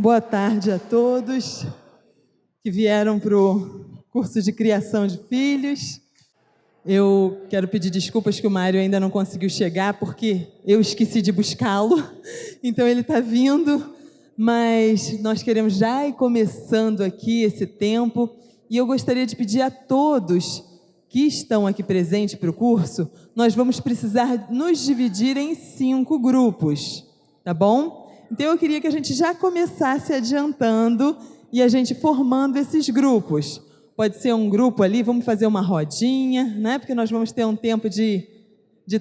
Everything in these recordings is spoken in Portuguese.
Boa tarde a todos que vieram para o curso de criação de filhos. Eu quero pedir desculpas que o Mário ainda não conseguiu chegar, porque eu esqueci de buscá-lo, então ele está vindo, mas nós queremos já ir começando aqui esse tempo, e eu gostaria de pedir a todos que estão aqui presentes para o curso, nós vamos precisar nos dividir em 5 grupos, tá bom? Então eu queria que a gente já começasse adiantando e a gente formando esses grupos. Pode ser um grupo ali, vamos fazer uma rodinha, né? Porque nós vamos ter um tempo de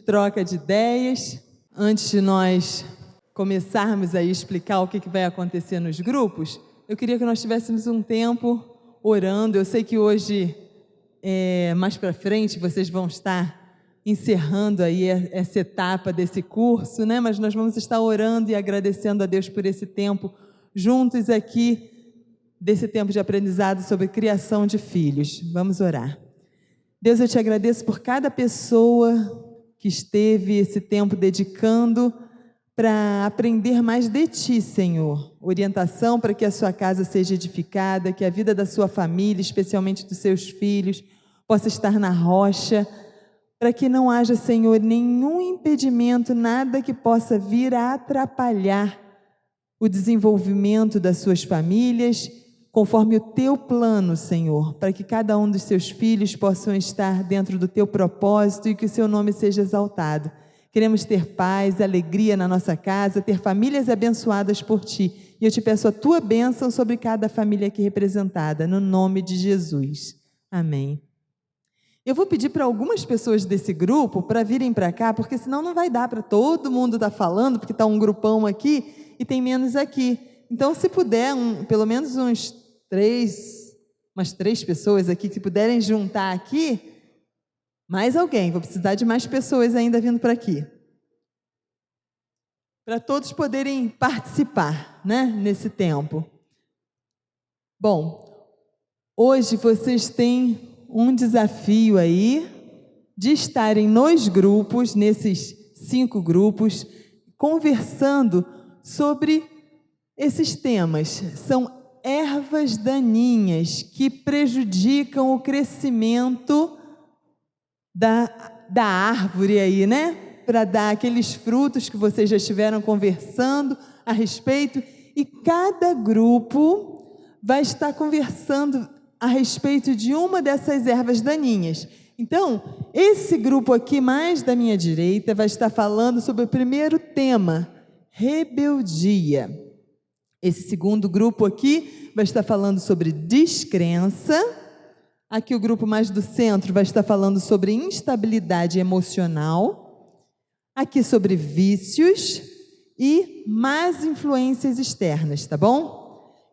troca de ideias. Antes de nós começarmos a explicar o que vai acontecer nos grupos, eu queria que nós tivéssemos um tempo orando. Eu sei que hoje, mais para frente, vocês vão estar encerrando aí essa etapa desse curso, né? Mas nós vamos estar orando e agradecendo a Deus por esse tempo juntos aqui, desse tempo de aprendizado sobre criação de filhos. Vamos orar. Deus, eu te agradeço por cada pessoa que esteve esse tempo dedicando para aprender mais de Ti, Senhor. Orientação para que a sua casa seja edificada, que a vida da sua família, especialmente dos seus filhos, possa estar na rocha, para que não haja, Senhor, nenhum impedimento, nada que possa vir a atrapalhar o desenvolvimento das suas famílias, conforme o Teu plano, Senhor, para que cada um dos seus filhos possam estar dentro do Teu propósito e que o Seu nome seja exaltado. Queremos ter paz, alegria na nossa casa, ter famílias abençoadas por Ti. E eu te peço a Tua bênção sobre cada família aqui representada, no nome de Jesus. Amém. Eu vou pedir para algumas pessoas desse grupo para virem para cá, porque senão não vai dar para todo mundo estar falando, porque está um grupão aqui e tem menos aqui. Então, se puder, pelo menos umas 3 pessoas aqui que puderem juntar aqui, mais alguém, vou precisar de mais pessoas ainda vindo para aqui, para todos poderem participar, né, nesse tempo. Bom, hoje vocês têm um desafio aí de estarem nos grupos, nesses 5 grupos, conversando sobre esses temas. São ervas daninhas que prejudicam o crescimento da árvore aí, né? Para dar aqueles frutos que vocês já estiveram conversando a respeito. E cada grupo vai estar conversando a respeito de uma dessas ervas daninhas. Então, esse grupo aqui, mais da minha direita, vai estar falando sobre o primeiro tema, rebeldia. Esse segundo grupo aqui vai estar falando sobre descrença. Aqui o grupo mais do centro vai estar falando sobre instabilidade emocional. Aqui sobre vícios e más influências externas, tá bom?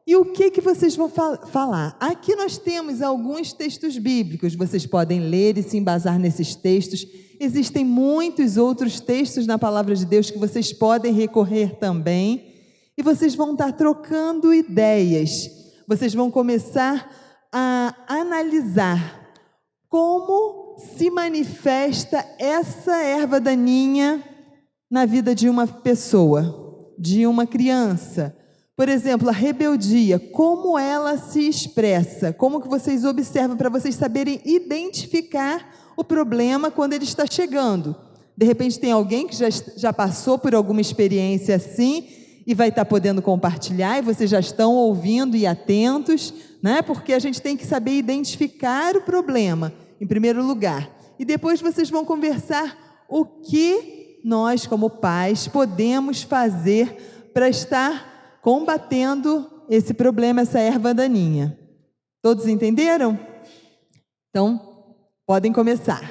E o que vocês vão falar? Aqui nós temos alguns textos bíblicos, vocês podem ler e se embasar nesses textos. Existem muitos outros textos na palavra de Deus que vocês podem recorrer também. E vocês vão estar trocando ideias. Vocês vão começar a analisar como se manifesta essa erva daninha na vida de uma pessoa, de uma criança. Por exemplo, a rebeldia, como ela se expressa, como que vocês observam para vocês saberem identificar o problema quando ele está chegando. De repente tem alguém que já passou por alguma experiência assim e vai estar podendo compartilhar, e vocês já estão ouvindo e atentos, né? Porque a gente tem que saber identificar o problema, em primeiro lugar. E depois vocês vão conversar o que nós, como pais, podemos fazer para estar combatendo esse problema, essa erva daninha. Todos entenderam? Então, podem começar.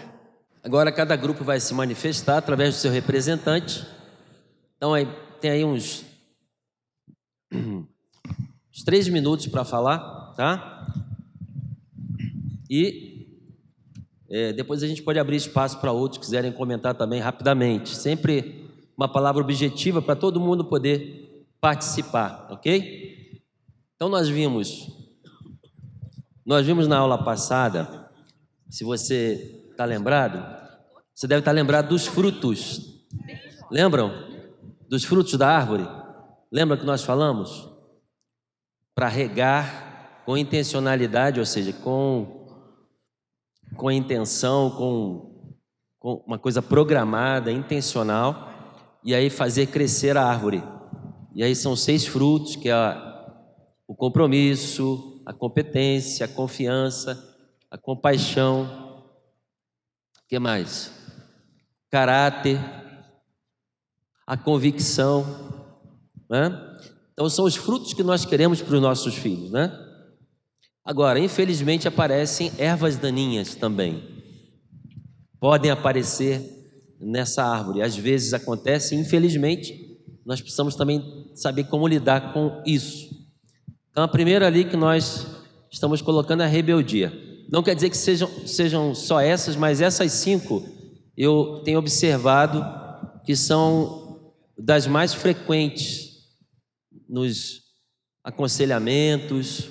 Agora cada grupo vai se manifestar através do seu representante. Então tem aí uns 3 minutos para falar, tá? E depois a gente pode abrir espaço para outros que quiserem comentar também rapidamente. Sempre uma palavra objetiva para todo mundo poder participar, ok? Então nós vimos na aula passada, se você está lembrado, você deve estar lembrado dos frutos. Lembram? Dos frutos da árvore. Lembra que nós falamos? para regar com intencionalidade, ou seja, com intenção, com uma coisa programada, intencional, e aí fazer crescer a árvore. E aí são 6 frutos, que é o compromisso, a competência, a confiança, a compaixão, o que mais? Caráter, a convicção, né? Então são os frutos que nós queremos para os nossos filhos, né? Agora, infelizmente aparecem ervas daninhas também. Podem aparecer nessa árvore. Às vezes acontece, infelizmente, nós precisamos também saber como lidar com isso. Então a primeira ali que nós estamos colocando é a rebeldia. Não quer dizer que sejam só essas, mas essas 5 eu tenho observado que são das mais frequentes nos aconselhamentos,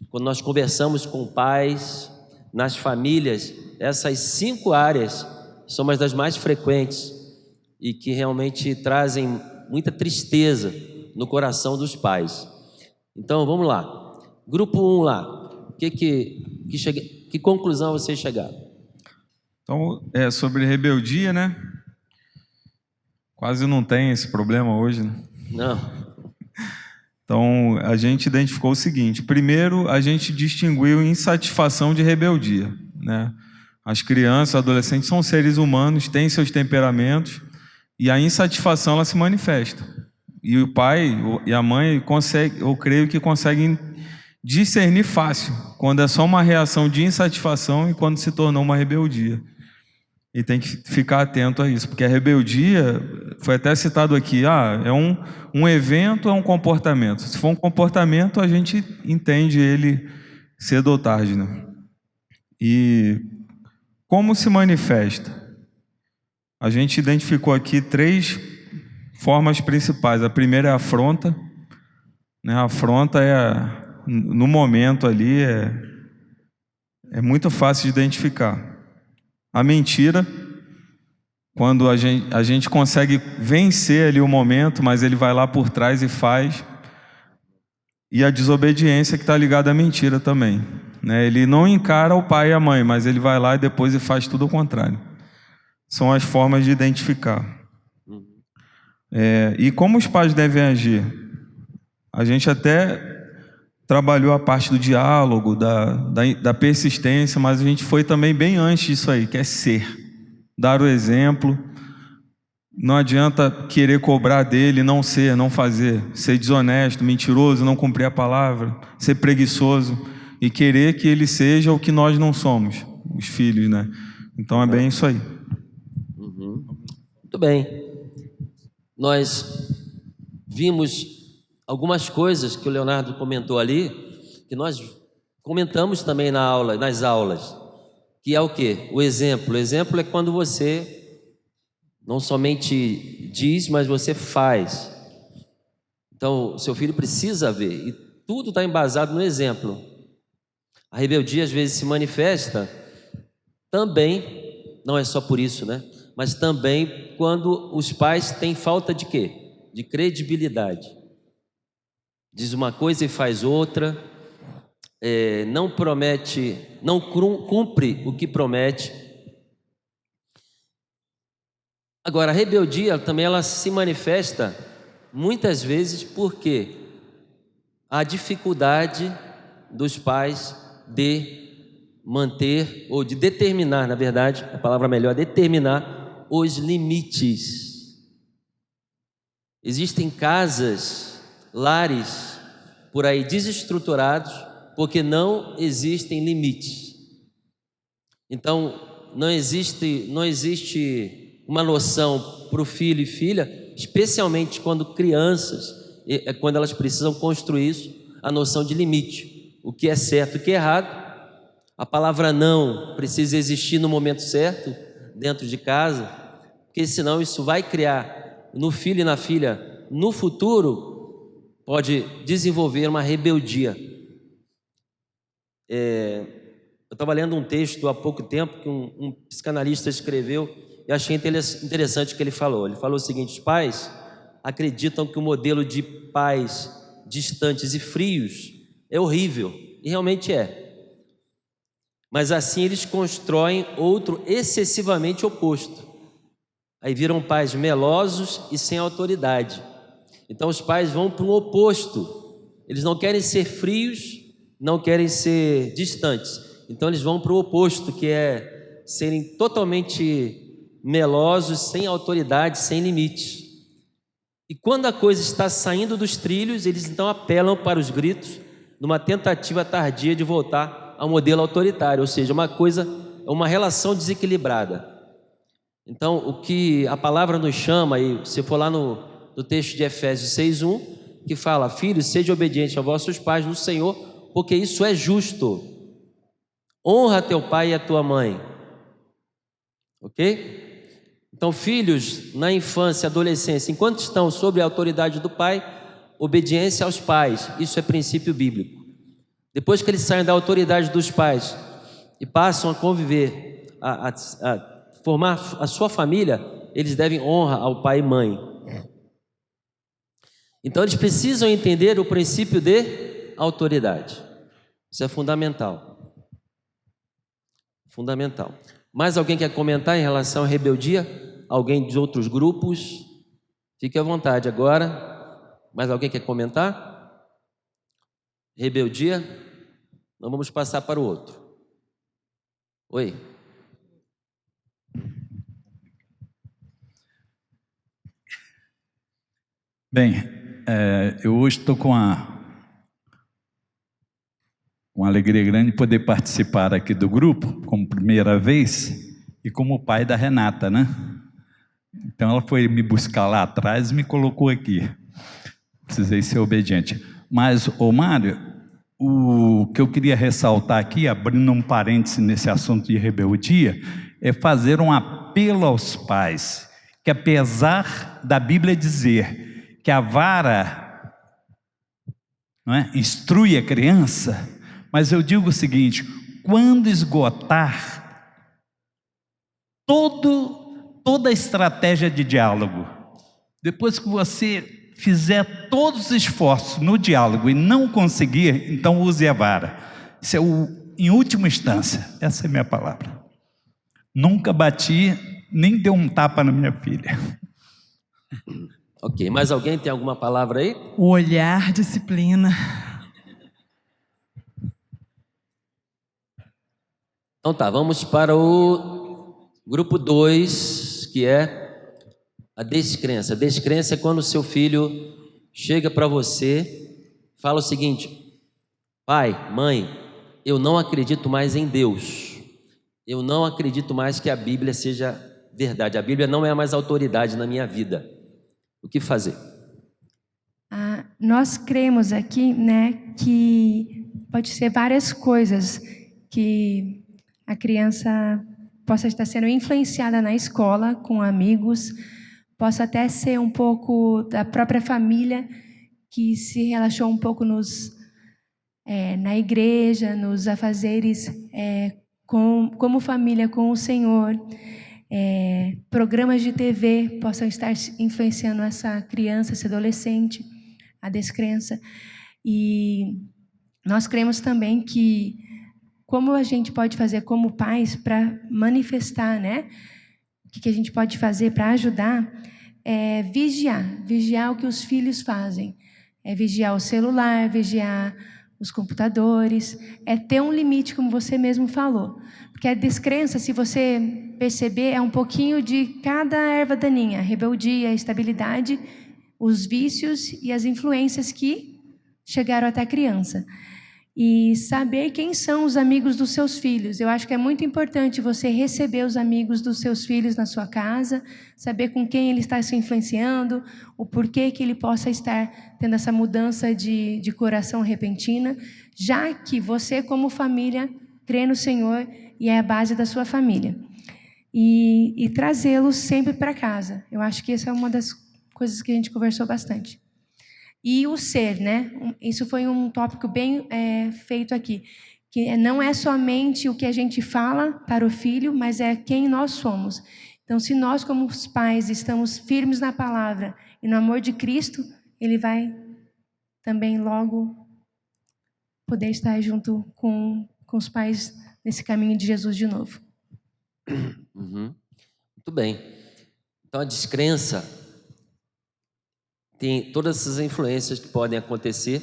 quando nós conversamos com pais, nas famílias. Essas 5 áreas são uma das mais frequentes e que realmente trazem muita tristeza no coração dos pais. Então vamos lá, grupo 1 lá, que conclusão vocês chegaram? Então, sobre rebeldia, né? Quase não tem esse problema hoje, né? Não. Então, a gente identificou o seguinte: primeiro, a gente distinguiu insatisfação de rebeldia, né? As crianças, adolescentes são seres humanos, têm seus temperamentos, e a insatisfação ela se manifesta. E o pai e a mãe eu creio que conseguem discernir fácil quando é só uma reação de insatisfação e quando se tornou uma rebeldia. E tem que ficar atento a isso, porque a rebeldia, foi até citado aqui, é um evento, é um comportamento. Se for um comportamento, a gente entende ele cedo ou tarde, né? E como se manifesta? A gente identificou aqui 3 formas principais. A primeira é a afronta, né? A afronta no momento ali, é muito fácil de identificar. A mentira, quando a gente consegue vencer ali o momento, mas ele vai lá por trás e faz. E a desobediência, que está ligada à mentira também, né? Ele não encara o pai e a mãe, mas ele vai lá e depois e faz tudo ao contrário. São as formas de identificar. E como os pais devem agir? A gente até trabalhou a parte do diálogo, da persistência, mas a gente foi também bem antes disso aí, que é ser. Dar o exemplo. Não adianta querer cobrar dele, não ser, não fazer. Ser desonesto, mentiroso, não cumprir a palavra. Ser preguiçoso e querer que ele seja o que nós não somos, os filhos, né? Então é bem isso aí. Muito bem. Nós vimos algumas coisas que o Leonardo comentou ali, que nós comentamos também nas aulas, que é o quê? O exemplo. O exemplo é quando você não somente diz, mas você faz. Então, o seu filho precisa ver, e tudo está embasado no exemplo. A rebeldia às vezes se manifesta também, não é só por isso, né? Mas também quando os pais têm falta de quê? De credibilidade. Diz uma coisa e faz outra, não promete, não cumpre o que promete. Agora, a rebeldia também ela se manifesta muitas vezes porque a dificuldade dos pais de manter, ou de determinar, na verdade, a palavra melhor, determinar os limites. Existem casas, lares, por aí desestruturados, porque não existem limites. Então, não existe uma noção para o filho e filha, especialmente quando crianças, quando elas precisam construir isso, a noção de limite. O que é certo e o que é errado. A palavra não precisa existir no momento certo, dentro de casa, porque senão isso vai criar no filho e na filha, no futuro, pode desenvolver uma rebeldia. Eu estava lendo um texto há pouco tempo que um psicanalista escreveu e achei interessante o que ele falou. Ele falou o seguinte: os pais acreditam que o modelo de pais distantes e frios é horrível, e realmente é. Mas assim eles constroem outro excessivamente oposto. Aí viram pais melosos e sem autoridade. Então os pais vão para o oposto. Eles não querem ser frios, não querem ser distantes. Então eles vão para o oposto, que é serem totalmente melosos, sem autoridade, sem limites. E quando a coisa está saindo dos trilhos, eles então apelam para os gritos, numa tentativa tardia de voltar ao modelo autoritário, ou seja, uma relação desequilibrada. Então, o que a palavra nos chama, e se for lá no texto de Efésios 6:1, que fala: filhos, sejam obedientes aos vossos pais no Senhor, porque isso é justo. Honra teu pai e a tua mãe. Ok? Então, filhos, na infância e adolescência, enquanto estão sob a autoridade do pai, obediência aos pais, isso é princípio bíblico. Depois que eles saem da autoridade dos pais e passam a conviver, a formar a sua família, eles devem honra ao pai e mãe. Então eles precisam entender o princípio de autoridade. Isso é fundamental. Fundamental. Mais alguém quer comentar em relação à rebeldia? Alguém de outros grupos? Fique à vontade agora. Mais alguém quer comentar? Rebeldia? Então vamos passar para o outro. Oi. Bem, eu hoje estou com uma alegria grande poder participar aqui do grupo, como primeira vez, e como pai da Renata, né? Então ela foi me buscar lá atrás e me colocou aqui. Precisei ser obediente. Mas, Mário, o que eu queria ressaltar aqui, abrindo um parêntese nesse assunto de rebeldia, é fazer um apelo aos pais, que apesar da Bíblia dizer que a vara, não é, instrui a criança, mas eu digo o seguinte: quando esgotar toda a estratégia de diálogo, depois que você fizer todos os esforços no diálogo e não conseguir, então use a vara. Isso é em última instância. Essa é a minha palavra. Nunca bati, nem dei um tapa na minha filha. Ok, mais alguém tem alguma palavra aí? O olhar, disciplina. Então tá, vamos para o grupo 2, que é a descrença. A descrença é quando o seu filho chega para você, fala o seguinte: pai, mãe, eu não acredito mais em Deus. Eu não acredito mais que a Bíblia seja verdade. A Bíblia não é mais autoridade na minha vida. O que fazer? Nós cremos aqui, né, que pode ser várias coisas que a criança possa estar sendo influenciada na escola, com amigos, possa até ser um pouco da própria família que se relaxou um pouco na igreja, nos afazeres como família com o Senhor. Programas de TV possam estar influenciando essa criança, esse adolescente, a descrença. E nós cremos também que como a gente pode fazer como pais para manifestar, né? O que a gente pode fazer para ajudar é vigiar o que os filhos fazem, é vigiar o celular, vigiar os computadores, é ter um limite, como você mesmo falou. Porque a descrença, se você perceber, é um pouquinho de cada erva daninha: a rebeldia, a instabilidade, os vícios e as influências que chegaram até a criança. E saber quem são os amigos dos seus filhos. Eu acho que é muito importante você receber os amigos dos seus filhos na sua casa, saber com quem ele está se influenciando, o porquê que ele possa estar tendo essa mudança de coração repentina, já que você, como família, crê no Senhor e é a base da sua família. E trazê-los sempre para casa. Eu acho que essa é uma das coisas que a gente conversou bastante. E o ser, né? Isso foi um tópico bem feito aqui, que não é somente o que a gente fala para o filho, mas é quem nós somos. Então, se nós, como os pais, estamos firmes na palavra e no amor de Cristo, ele vai também logo poder estar junto com os pais nesse caminho de Jesus de novo. Muito bem. Então a descrença tem todas essas influências que podem acontecer.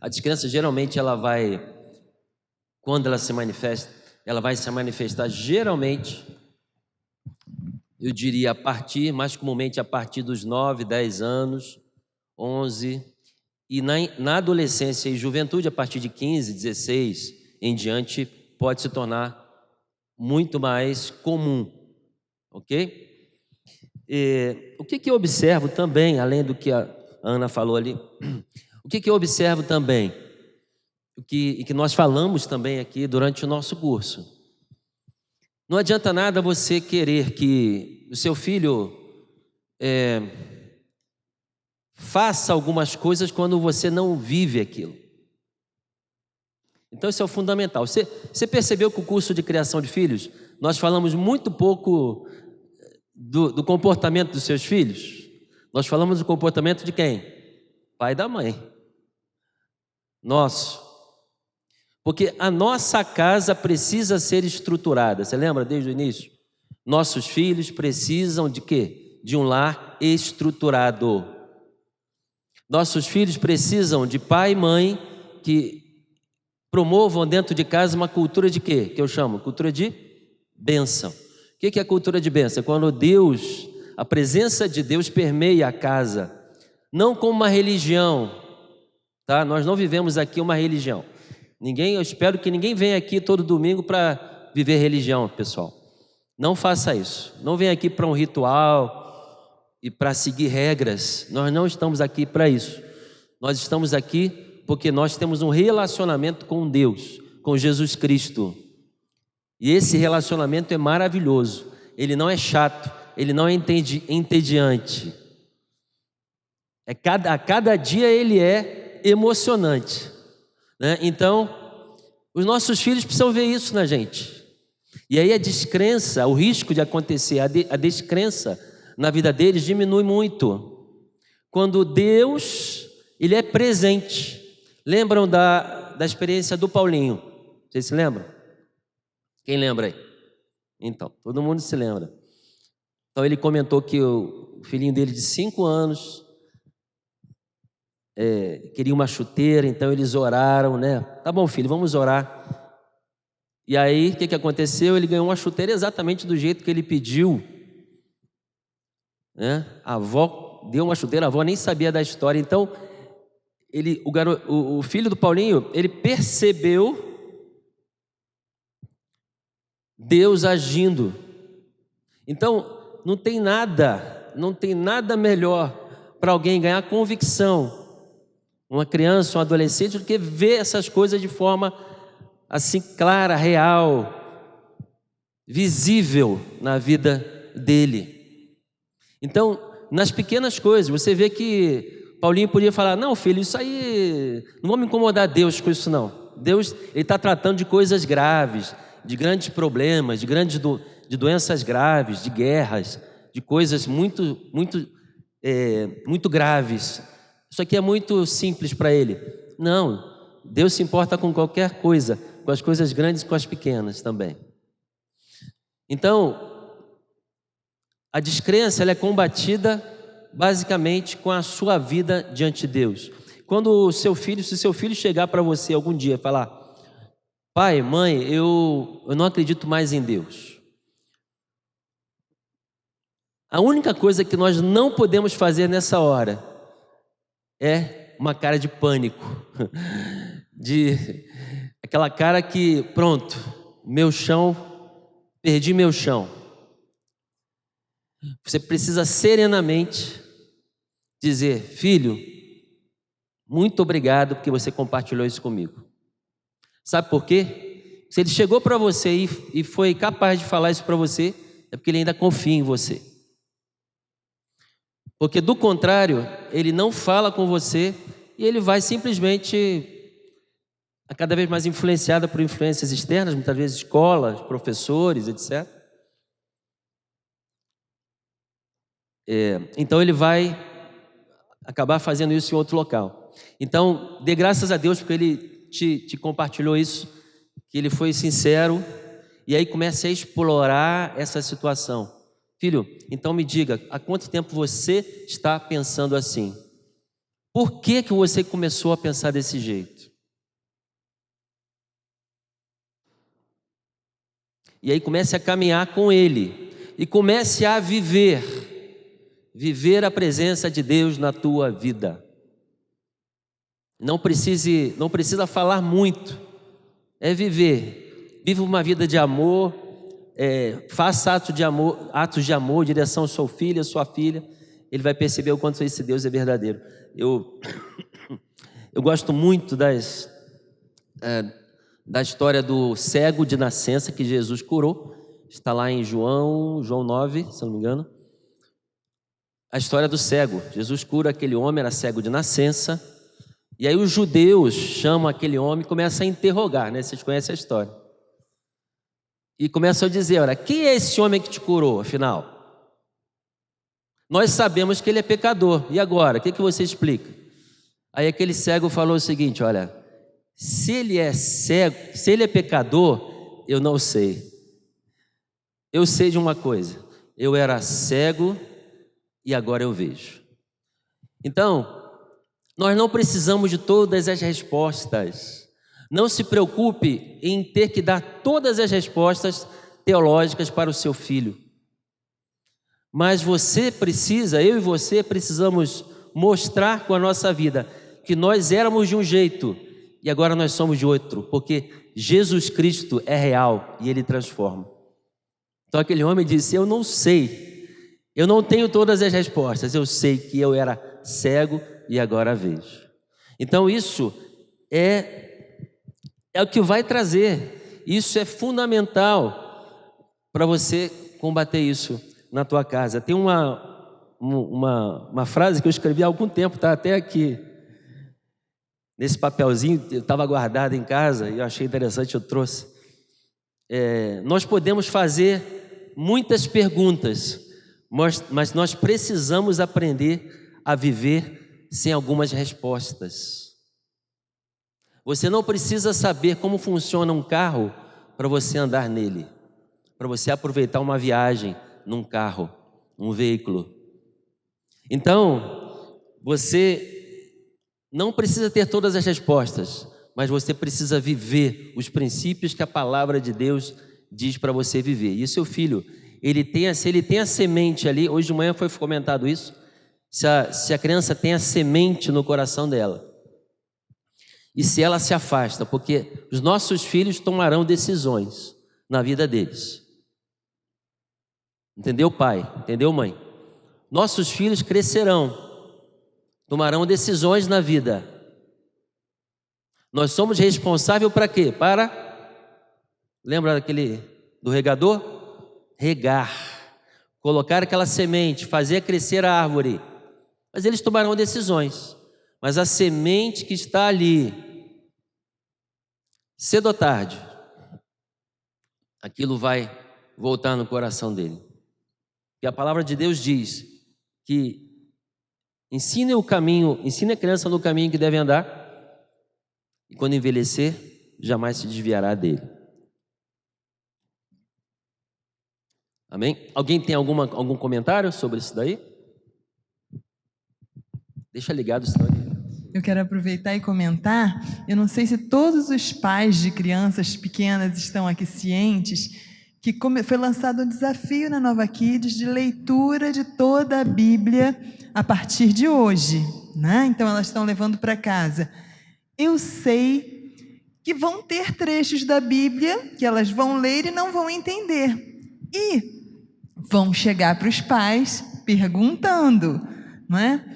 A descrença geralmente quando ela se manifesta, ela vai se manifestar geralmente, eu diria mais comumente a partir dos 9, 10 anos, 11, e na adolescência e juventude, a partir de 15, 16 em diante, pode se tornar muito mais comum, ok? O que eu observo também, além do que a Ana falou ali, o que eu observo também, e que nós falamos também aqui durante o nosso curso. Não adianta nada você querer que o seu filho faça algumas coisas quando você não vive aquilo. Então isso é o fundamental. Você percebeu que o curso de criação de filhos, nós falamos muito pouco do comportamento dos seus filhos? Nós falamos do comportamento de quem? Pai e da mãe. Nosso. Porque a nossa casa precisa ser estruturada. Você lembra desde o início? Nossos filhos precisam de quê? De um lar estruturado. Nossos filhos precisam de pai e mãe que promovam dentro de casa uma cultura de quê? Que eu chamo cultura de bênção. O que é a cultura de bênção? É quando a presença de Deus permeia a casa. Não como uma religião, tá? Nós não vivemos aqui uma religião. Eu espero que ninguém venha aqui todo domingo para viver religião, pessoal. Não faça isso. Não venha aqui para um ritual e para seguir regras. Nós não estamos aqui para isso. Nós estamos aqui porque nós temos um relacionamento com Deus, com Jesus Cristo. E esse relacionamento é maravilhoso. Ele não é chato, ele não é entediante. A cada dia ele é emocionante. Né? Então, os nossos filhos precisam ver isso na gente. E aí a descrença, o risco de acontecer, a descrença na vida deles diminui muito. Quando Deus, ele é presente. Lembram da experiência do Paulinho? Vocês se lembram? Quem lembra aí? Então, todo mundo se lembra. Então ele comentou que o filhinho dele de 5 anos queria uma chuteira, então eles oraram, né? Tá bom, filho, vamos orar. E aí, o que aconteceu? Ele ganhou uma chuteira exatamente do jeito que ele pediu, né? A avó deu uma chuteira, a avó nem sabia da história. Então, o filho do Paulinho, ele percebeu Deus agindo. Então, não tem nada melhor para alguém ganhar convicção, uma criança, um adolescente, do que ver essas coisas de forma assim clara, real, visível na vida dele. Então, nas pequenas coisas, você vê que Paulinho podia falar: não, filho, isso aí, não vamos incomodar Deus com isso não. Deus, ele está tratando de coisas graves, de grandes problemas, de doenças graves, de guerras, de coisas muito graves. Isso aqui é muito simples para ele. Não, Deus se importa com qualquer coisa, com as coisas grandes e com as pequenas também. Então, a descrença ela é combatida basicamente com a sua vida diante de Deus. Se seu filho chegar para você algum dia e falar: pai, mãe, eu não acredito mais em Deus. A única coisa que nós não podemos fazer nessa hora é uma cara de pânico, aquela cara que, pronto, perdi meu chão. Você precisa serenamente dizer: filho, muito obrigado porque você compartilhou isso comigo. Sabe por quê? Se ele chegou para você e foi capaz de falar isso para você, é porque ele ainda confia em você. Porque do contrário, ele não fala com você e ele vai simplesmente cada vez mais influenciado por influências externas, muitas vezes escolas, professores, etc. Então ele vai acabar fazendo isso em outro local. Então, dê graças a Deus porque ele te compartilhou isso, que ele foi sincero, e aí começa a explorar essa situação. Filho, então me diga, há quanto tempo você está pensando assim? Por que você começou a pensar desse jeito? E aí comece a caminhar com ele, e comece a viver a presença de Deus na tua vida. Não precisa falar muito, é viver. Viva uma vida de amor, faça atos de amor, direção ao seu filho, à sua filha. Ele vai perceber o quanto esse Deus é verdadeiro. Eu gosto muito da história do cego de nascença que Jesus curou. Está lá em João 9, se não me engano. A história do cego. Jesus cura aquele homem, era cego de nascença. E aí os judeus chamam aquele homem e começam a interrogar, né? Vocês conhecem a história. E começam a dizer, olha, quem é esse homem que te curou, afinal? Nós sabemos que ele é pecador. E agora? O que você explica? Aí aquele cego falou o seguinte, olha, se ele é cego, se ele é pecador, eu não sei. Eu sei de uma coisa, eu era cego e agora eu vejo. Então, nós não precisamos de todas as respostas. Não se preocupe em ter que dar todas as respostas teológicas para o seu filho. Mas você precisa, eu e você precisamos mostrar com a nossa vida que nós éramos de um jeito e agora nós somos de outro, porque Jesus Cristo é real e Ele transforma. Então aquele homem disse, eu não sei, eu não tenho todas as respostas, eu sei que eu era cego e agora vejo. Então isso é o que vai trazer, isso é fundamental para você combater isso na tua casa. Tem uma frase que eu escrevi há algum tempo, está até aqui, nesse papelzinho, estava guardado em casa e eu achei interessante, eu trouxe. Nós podemos fazer muitas perguntas, mas nós precisamos aprender a viver sem algumas respostas. Você não precisa saber como funciona um carro para você andar nele, para você aproveitar uma viagem num carro, um veículo. Então, você não precisa ter todas as respostas, mas você precisa viver os princípios que a palavra de Deus diz para você viver. E o seu filho, se ele tem a semente ali, hoje de manhã foi comentado isso, se a criança tem a semente no coração dela, e se ela se afasta, porque os nossos filhos tomarão decisões na vida deles. Entendeu, pai? Entendeu, mãe? Nossos filhos crescerão, tomarão decisões na vida. Nós somos responsáveis para quê? Lembra do regador? Regar, colocar aquela semente, fazer crescer a árvore. Mas eles tomarão decisões. Mas a semente que está ali, cedo ou tarde, aquilo vai voltar no coração dele. E a palavra de Deus diz que ensine a criança no caminho que deve andar, e quando envelhecer, jamais se desviará dele. Amém? Alguém tem algum comentário sobre isso daí? Deixa ligado isso daí. Eu quero aproveitar e comentar, eu não sei se todos os pais de crianças pequenas estão aqui cientes, que foi lançado um desafio na Nova Kids de leitura de toda a Bíblia a partir de hoje, né? Então elas estão levando para casa. Eu sei que vão ter trechos da Bíblia que elas vão ler e não vão entender. E vão chegar para os pais perguntando, não é?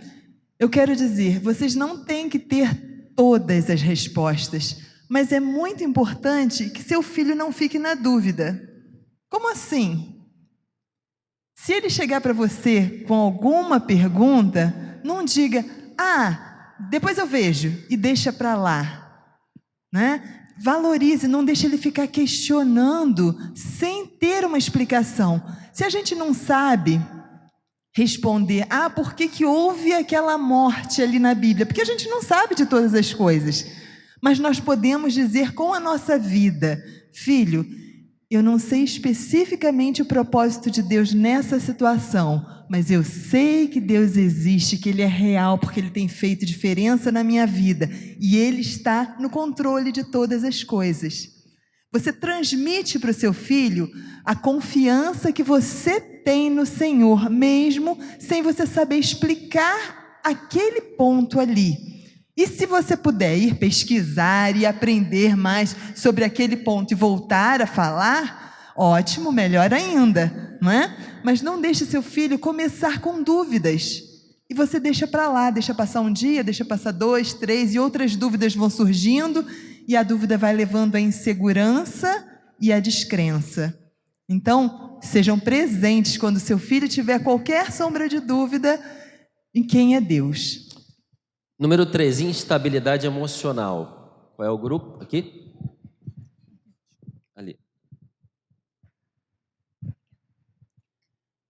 Eu quero dizer, vocês não têm que ter todas as respostas, mas é muito importante que seu filho não fique na dúvida. Como assim? Se ele chegar para você com alguma pergunta, não diga, depois eu vejo, e deixa para lá, né? Valorize, não deixe ele ficar questionando sem ter uma explicação. Se a gente não sabe responder, por que houve aquela morte ali na Bíblia? Porque a gente não sabe de todas as coisas. Mas nós podemos dizer com a nossa vida: filho, eu não sei especificamente o propósito de Deus nessa situação, mas eu sei que Deus existe, que Ele é real, porque Ele tem feito diferença na minha vida e Ele está no controle de todas as coisas. Você transmite para o seu filho a confiança que você tem no Senhor, mesmo sem você saber explicar aquele ponto ali. E se você puder ir pesquisar e aprender mais sobre aquele ponto e voltar a falar, ótimo, melhor ainda, não é? Mas não deixe seu filho começar com dúvidas. E você deixa para lá, deixa passar um dia, deixa passar 2, 3 e outras dúvidas vão surgindo e a dúvida vai levando à insegurança e à descrença. Então, sejam presentes quando seu filho tiver qualquer sombra de dúvida em quem é Deus. Número 3, instabilidade emocional. Qual é o grupo? Aqui? Ali.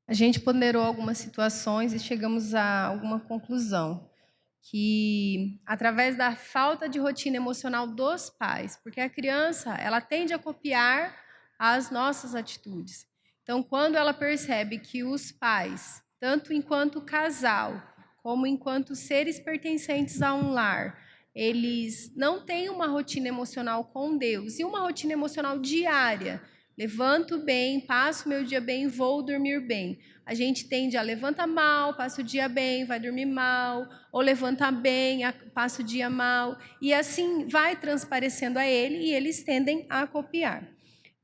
A gente ponderou algumas situações e chegamos a alguma conclusão, que através da falta de rotina emocional dos pais, porque a criança, ela tende a copiar as nossas atitudes. Então, quando ela percebe que os pais, tanto enquanto casal, como enquanto seres pertencentes a um lar, eles não têm uma rotina emocional com Deus, e uma rotina emocional diária, levanto bem, passo meu dia bem, vou dormir bem. A gente tende a levanta mal, passa o dia bem, vai dormir mal, ou levanta bem, passa o dia mal, e assim vai transparecendo a ele e eles tendem a copiar.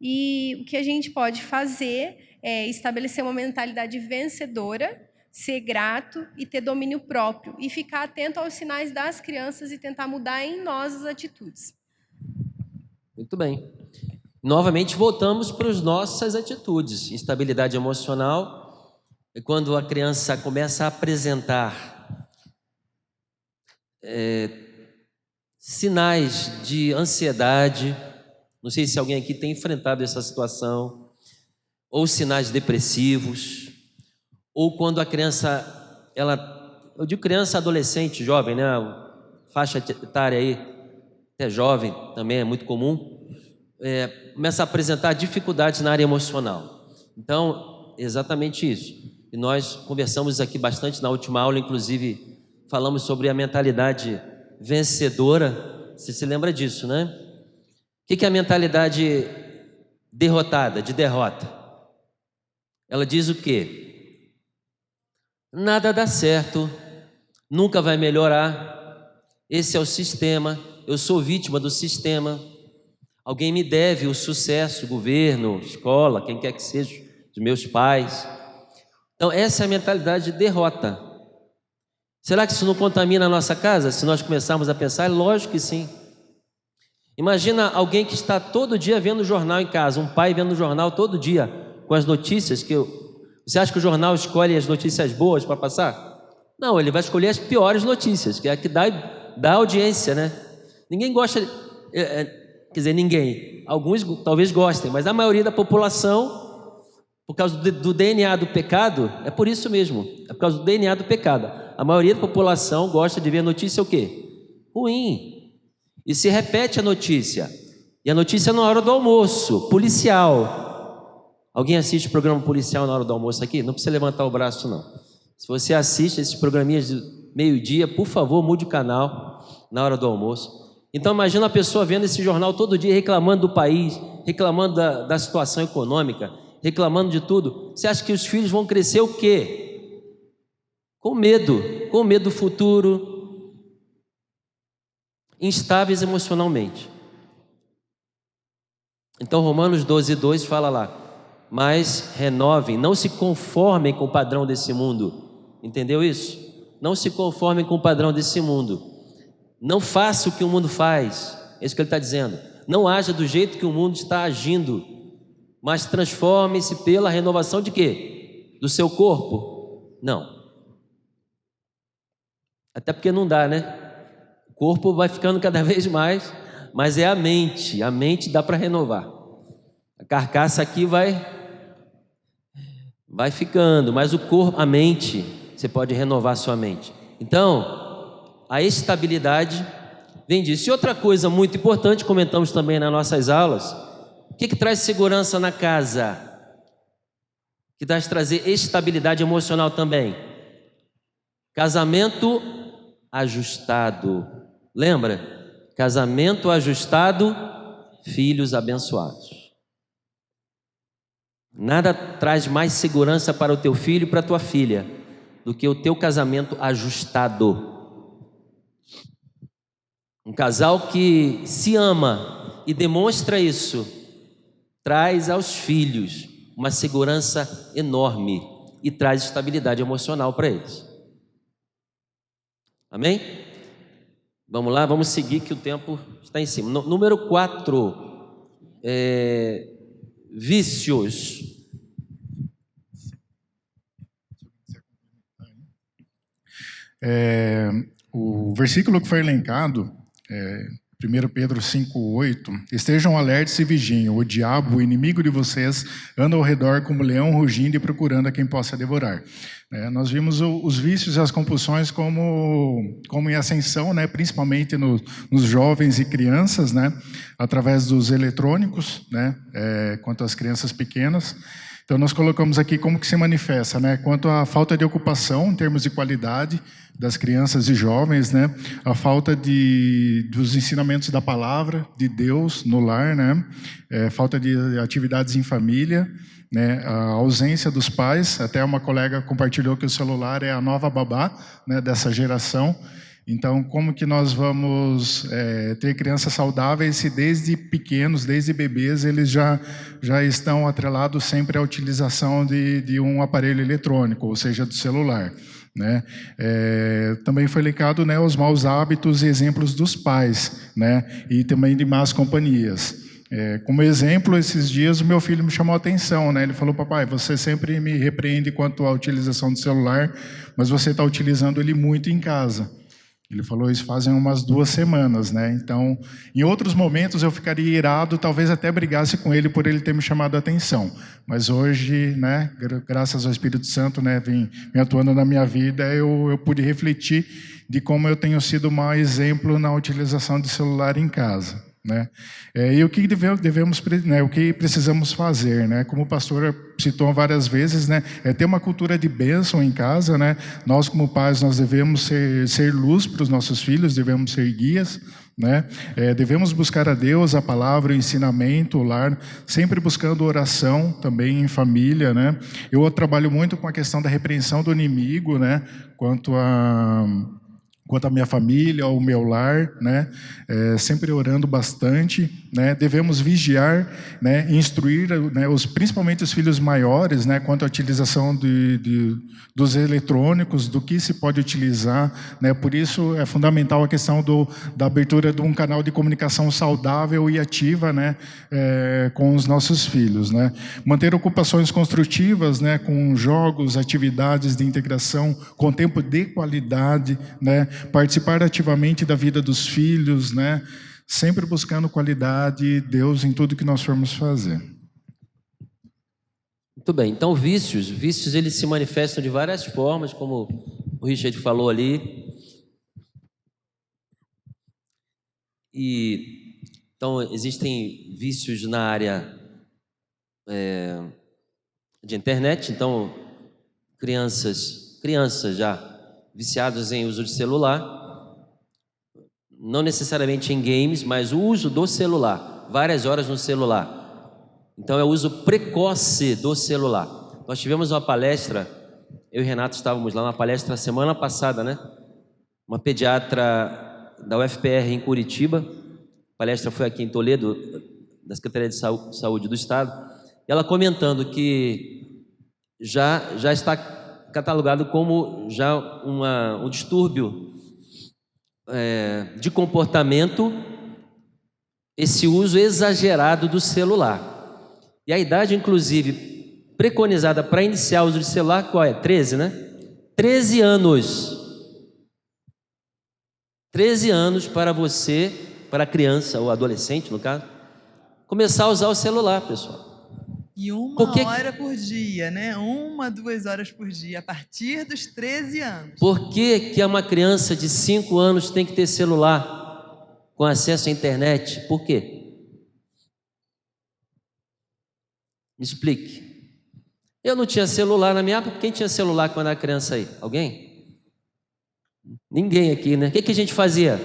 E o que a gente pode fazer é estabelecer uma mentalidade vencedora, ser grato e ter domínio próprio, e ficar atento aos sinais das crianças e tentar mudar em nós as atitudes. Muito bem. Novamente voltamos para as nossas atitudes. Instabilidade emocional é quando a criança começa a apresentar sinais de ansiedade. Não sei se alguém aqui tem enfrentado essa situação, ou sinais depressivos, ou quando a criança, eu digo criança, adolescente, jovem, né? Faixa etária aí, até jovem também é muito comum, começa a apresentar dificuldades na área emocional. Então, exatamente isso. E nós conversamos aqui bastante na última aula, inclusive falamos sobre a mentalidade vencedora. Você se lembra disso, né? O que é a mentalidade derrotada, de derrota? Ela diz o quê? Nada dá certo, nunca vai melhorar, esse é o sistema, eu sou vítima do sistema, alguém me deve o sucesso, governo, escola, quem quer que seja, os meus pais. Então essa é a mentalidade de derrota. Será que isso não contamina a nossa casa? Se nós começarmos a pensar, lógico que sim. Imagina alguém que está todo dia vendo o jornal em casa, um pai vendo o jornal todo dia, com as notícias Você acha que o jornal escolhe as notícias boas para passar? Não, ele vai escolher as piores notícias, que é a que dá audiência, né? Ninguém gosta, quer dizer, ninguém. Alguns talvez gostem, mas a maioria da população, por causa do DNA do pecado, é por isso mesmo, é por causa do DNA do pecado. A maioria da população gosta de ver notícia o quê? Ruim. E se repete a notícia. E a notícia na hora do almoço, policial. Alguém assiste programa policial na hora do almoço aqui? Não precisa levantar o braço, não. Se você assiste esses programinhas de meio-dia, por favor, mude o canal na hora do almoço. Então, imagina a pessoa vendo esse jornal todo dia, reclamando do país, reclamando da situação econômica, reclamando de tudo. Você acha que os filhos vão crescer o quê? Com medo do futuro, instáveis emocionalmente. Então, Romanos 12:2 fala lá: mas renovem, não se conformem com o padrão desse mundo. Entendeu isso? Não se conformem com o padrão desse mundo. Não faça o que o mundo faz. É isso que ele está dizendo. Não haja do jeito que o mundo está agindo, mas transforme-se pela renovação de quê? Do seu corpo? Não. Até porque não dá, né? O corpo vai ficando cada vez mais, mas é a mente. A mente dá para renovar. A carcaça aqui vai ficando, mas o corpo, a mente, você pode renovar a sua mente. Então, a estabilidade vem disso. E outra coisa muito importante, comentamos também nas nossas aulas, o que traz segurança na casa? Que traz trazer estabilidade emocional também. Casamento ajustado. Lembra? Casamento ajustado, filhos abençoados. Nada traz mais segurança para o teu filho e para a tua filha do que o teu casamento ajustado. Um casal que se ama e demonstra isso, traz aos filhos uma segurança enorme e traz estabilidade emocional para eles. Amém? Vamos lá, vamos seguir que o tempo está em cima. Número 4, vícios. O versículo que foi elencado, 1 Pedro 5,8: estejam alertas e vigiem, o diabo, o inimigo de vocês, anda ao redor como leão rugindo e procurando a quem possa devorar. Nós vimos os vícios e as compulsões como em ascensão, principalmente nos jovens e crianças, através dos eletrônicos, quanto às crianças pequenas. Então, nós colocamos aqui como que se manifesta, quanto à falta de ocupação, em termos de qualidade, das crianças e jovens, a falta dos ensinamentos da palavra de Deus no lar, falta de atividades em família, a ausência dos pais. Até uma colega compartilhou que o celular é a nova babá, dessa geração. Então, como que nós vamos ter crianças saudáveis se desde pequenos, desde bebês, eles já estão atrelados sempre à utilização de um aparelho eletrônico, ou seja, do celular, também foi elencado, os maus hábitos e exemplos dos pais, e também de más companhias. Como exemplo, esses dias o meu filho me chamou a atenção, ele falou: papai, você sempre me repreende quanto à utilização do celular, mas você está utilizando ele muito em casa. Ele falou isso fazem umas 2 semanas, Então, em outros momentos eu ficaria irado, talvez até brigasse com ele por ele ter me chamado a atenção. Mas hoje, graças ao Espírito Santo, vem atuando na minha vida, eu pude refletir de como eu tenho sido mau exemplo na utilização de celular em casa. E o que devemos, o que precisamos fazer, como o pastor citou várias vezes, é ter uma cultura de bênção em casa, Nós, como pais, nós devemos ser luz para os nossos filhos, devemos ser guias, devemos buscar a Deus, a palavra, o ensinamento, o lar, sempre buscando oração também em família, Eu trabalho muito com a questão da repreensão do inimigo, quanto à minha família, ao meu lar, sempre orando bastante, devemos vigiar, instruir, principalmente os filhos maiores, quanto à utilização dos eletrônicos, do que se pode utilizar, por isso é fundamental a questão da abertura de um canal de comunicação saudável e ativa, com os nossos filhos, manter ocupações construtivas, com jogos, atividades de integração, com tempo de qualidade, participar ativamente da vida dos filhos, sempre buscando qualidade, Deus em tudo que nós formos fazer. Muito bem, então vícios eles se manifestam de várias formas, como o Richard falou ali. Então existem vícios na área de internet, então crianças já viciados em uso de celular, não necessariamente em games, mas o uso do celular, várias horas no celular. Então é o uso precoce do celular. Nós tivemos uma palestra, eu e Renato estávamos lá, uma palestra semana passada, Uma pediatra da UFPR em Curitiba, a palestra foi aqui em Toledo, da Secretaria de Saúde do Estado, e ela comentando que já está catalogado como já um distúrbio de comportamento, esse uso exagerado do celular. E a idade, inclusive, preconizada para iniciar o uso de celular, qual é? 13, 13 anos. 13 anos para você, para a criança ou adolescente, no caso, começar a usar o celular, pessoal. E uma hora por dia, 1, 2 horas por dia, a partir dos 13 anos. Por que uma criança de 5 anos tem que ter celular? com acesso à internet. Por quê? Me explique. Eu não tinha celular na minha época. Quem tinha celular quando era criança aí? Alguém? Ninguém aqui, né? O que a gente fazia?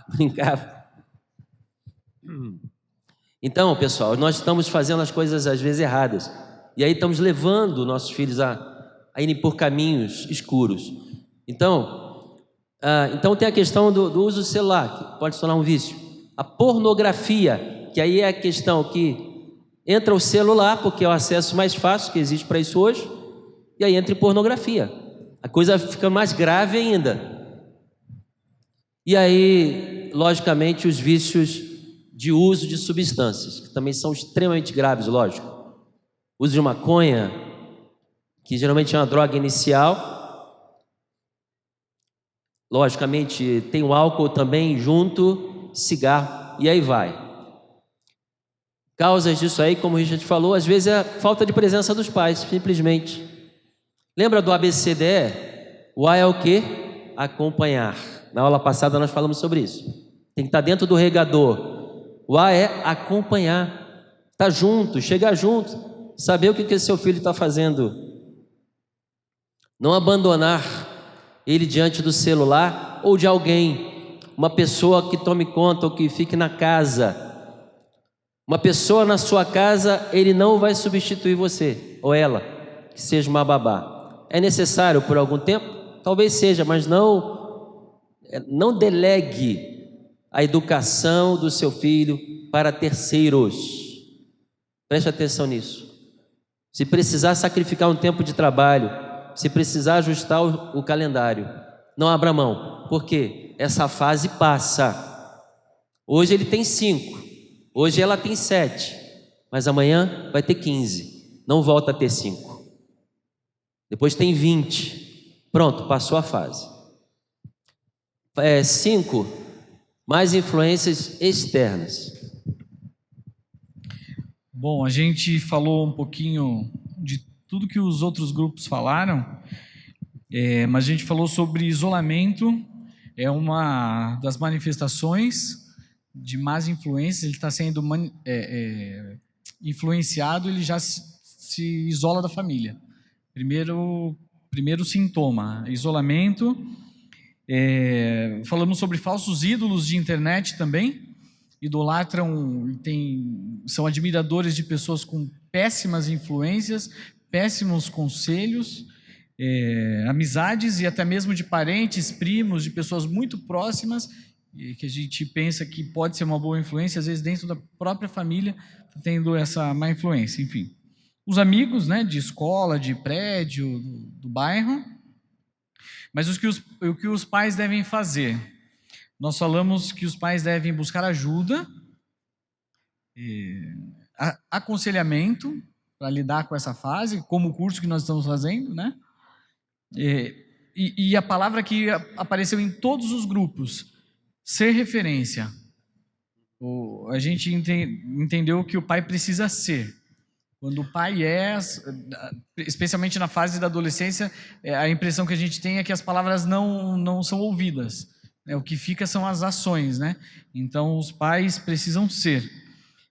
Brincava. Então, pessoal, nós estamos fazendo as coisas às vezes erradas. E aí estamos levando nossos filhos a irem por caminhos escuros. Então tem a questão do uso do celular, que pode se tornar um vício. A pornografia, que aí é a questão que entra o celular, porque é o acesso mais fácil que existe para isso hoje, e aí entra em pornografia. A coisa fica mais grave ainda. E aí, logicamente, os vícios de uso de substâncias, que também são extremamente graves, lógico. Uso de maconha, que geralmente é uma droga inicial. Logicamente, tem o álcool também junto, cigarro, e aí vai. Causas disso aí, como o Richard falou, às vezes é a falta de presença dos pais, simplesmente. Lembra do ABCDE? O A é o quê? Acompanhar. Na aula passada nós falamos sobre isso. Tem que estar dentro do regador. O A é acompanhar. Estar junto, chegar junto, saber o que seu filho está fazendo. Não abandonar ele diante do celular ou de alguém, uma pessoa que tome conta ou que fique na casa. Uma pessoa na sua casa, ele não vai substituir você ou ela, que seja uma babá. É necessário por algum tempo? Talvez seja, mas não delegue a educação do seu filho para terceiros. Preste atenção nisso. Se precisar sacrificar um tempo de trabalho, se precisar ajustar o calendário, não abra mão, porque essa fase passa. Hoje ele tem 5, hoje ela tem 7, mas amanhã vai ter 15, não volta a ter 5. Depois tem 20, pronto, passou a fase. 5, mais influências externas. Bom, a gente falou um pouquinho de tudo que os outros grupos falaram, mas a gente falou sobre isolamento, é uma das manifestações de más influências. Ele está sendo influenciado, ele já se isola da família. Primeiro sintoma, isolamento. Falamos sobre falsos ídolos de internet também, idolatram, são admiradores de pessoas com péssimas influências, péssimos conselhos, amizades e até mesmo de parentes, primos, de pessoas muito próximas, que a gente pensa que pode ser uma boa influência, às vezes dentro da própria família, tendo essa má influência, enfim. Os amigos, né, de escola, de prédio, do bairro. Mas o que os pais devem fazer? Nós falamos que os pais devem buscar ajuda, aconselhamento para lidar com essa fase, como o curso que nós estamos fazendo, né? E a palavra que apareceu em todos os grupos, ser referência. A gente entendeu que o pai precisa ser. Quando o pai especialmente na fase da adolescência, a impressão que a gente tem é que as palavras não são ouvidas. O que fica são as ações, né? Então, os pais precisam ser.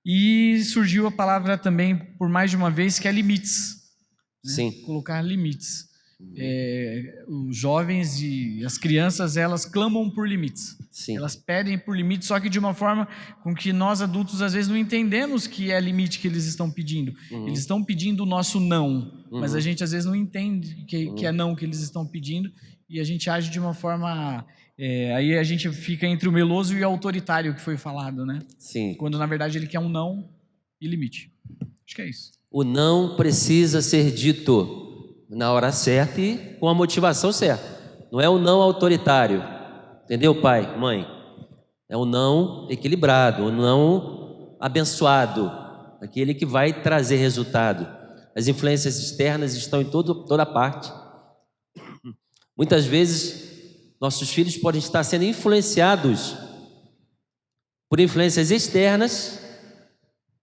E surgiu a palavra também, por mais de uma vez, que é limites. Né? Sim. Colocar limites. Os jovens e as crianças, elas clamam por limites. Sim. Elas pedem por limites, só que de uma forma com que nós adultos às vezes não entendemos que é limite que eles estão pedindo. Eles estão pedindo o nosso não, mas a gente às vezes não entende que é não que eles estão pedindo, e a gente age de uma forma... aí a gente fica entre o meloso e o autoritário que foi falado, né? Sim. Quando na verdade ele quer um não e limite. Acho que é isso. O não precisa ser dito na hora certa e com a motivação certa. Não é o não autoritário. Entendeu, pai, mãe? É o não equilibrado, o não abençoado, aquele que vai trazer resultado. As influências externas estão em toda parte. Muitas vezes, nossos filhos podem estar sendo influenciados por influências externas,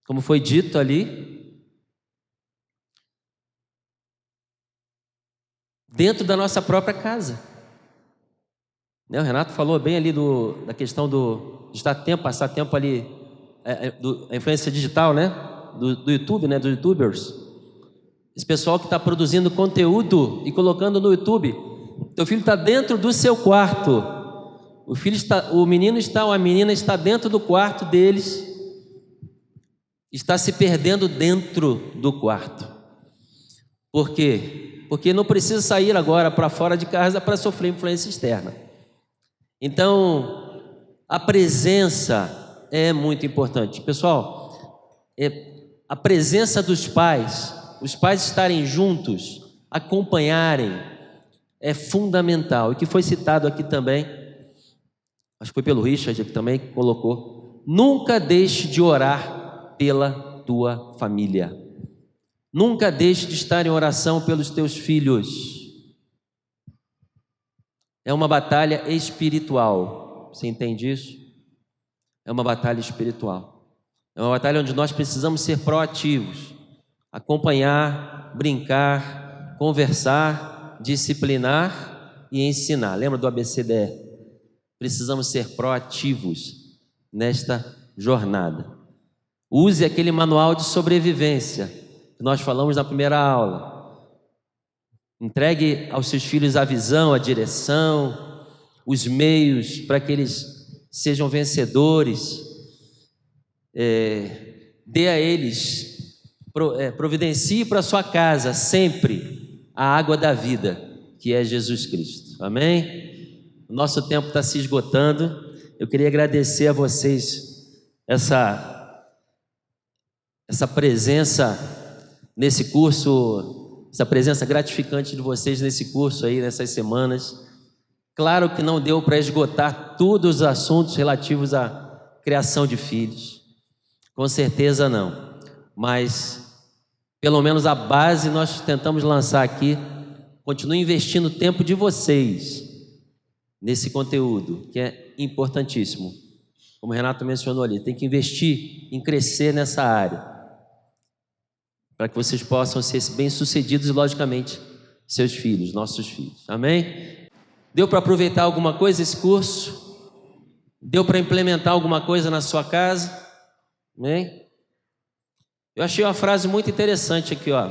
como foi dito ali, dentro da nossa própria casa. Né? O Renato falou bem ali da questão de passar tempo ali, a influência digital, né? Do YouTube, né? Dos YouTubers. Esse pessoal que está produzindo conteúdo e colocando no YouTube. Teu filho está dentro do seu quarto. O menino ou a menina está dentro do quarto deles. Está se perdendo dentro do quarto. Por quê? Porque não precisa sair agora para fora de casa para sofrer influência externa. Então, a presença é muito importante. Pessoal, a presença dos pais, os pais estarem juntos, acompanharem, é fundamental. E que foi citado aqui também, acho que foi pelo Richard que também colocou: nunca deixe de orar pela tua família. Nunca deixe de estar em oração pelos teus filhos. É uma batalha espiritual. Você entende isso? É uma batalha espiritual. É uma batalha onde nós precisamos ser proativos, acompanhar, brincar, conversar, disciplinar e ensinar. Lembra do ABCDE? Precisamos ser proativos nesta jornada. Use aquele manual de sobrevivência que nós falamos na primeira aula. Entregue aos seus filhos a visão, a direção, os meios para que eles sejam vencedores. Dê a eles, providencie para a sua casa sempre a água da vida, que é Jesus Cristo. Amém? O nosso tempo está se esgotando. Eu queria agradecer a vocês essa presença nesse curso, essa presença gratificante de vocês nesse curso aí, nessas semanas. Claro que não deu para esgotar todos os assuntos relativos à criação de filhos, com certeza não, mas pelo menos a base nós tentamos lançar aqui. Continue investindo o tempo de vocês nesse conteúdo, que é importantíssimo. Como o Renato mencionou ali, tem que investir em crescer nessa área, para que vocês possam ser bem-sucedidos e, logicamente, seus filhos, nossos filhos. Amém? Deu para aproveitar alguma coisa esse curso? Deu para implementar alguma coisa na sua casa? Amém? Eu achei uma frase muito interessante aqui, ó.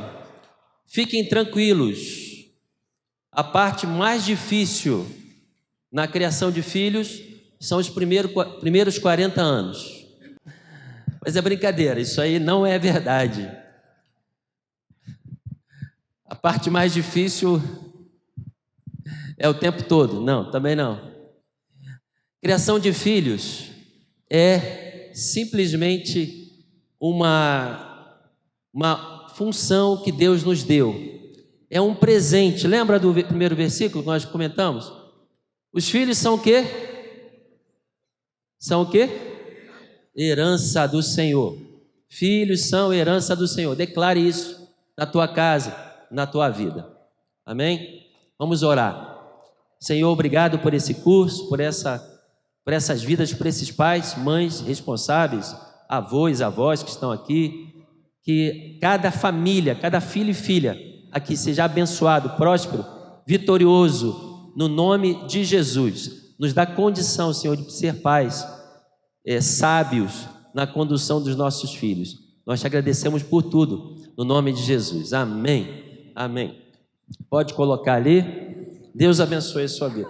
Fiquem tranquilos. A parte mais difícil na criação de filhos são os primeiros 40 anos. Mas é brincadeira, isso aí não é verdade. A parte mais difícil é o tempo todo. Não, também não. Criação de filhos é simplesmente uma função que Deus nos deu. É um presente. Lembra do primeiro versículo que nós comentamos? Os filhos são o quê? São o quê? Herança do Senhor. Filhos são herança do Senhor. Declare isso na tua casa, na tua vida. Amém? Vamos orar. Senhor, obrigado por esse curso, por essas vidas, por esses pais, mães responsáveis, avós que estão aqui. Que cada família, cada filho e filha aqui seja abençoado, próspero, vitorioso, no nome de Jesus. Nos dá condição, Senhor, de ser pais sábios na condução dos nossos filhos. Nós te agradecemos por tudo, no nome de Jesus. Amém. Amém. Pode colocar ali. Deus abençoe a sua vida.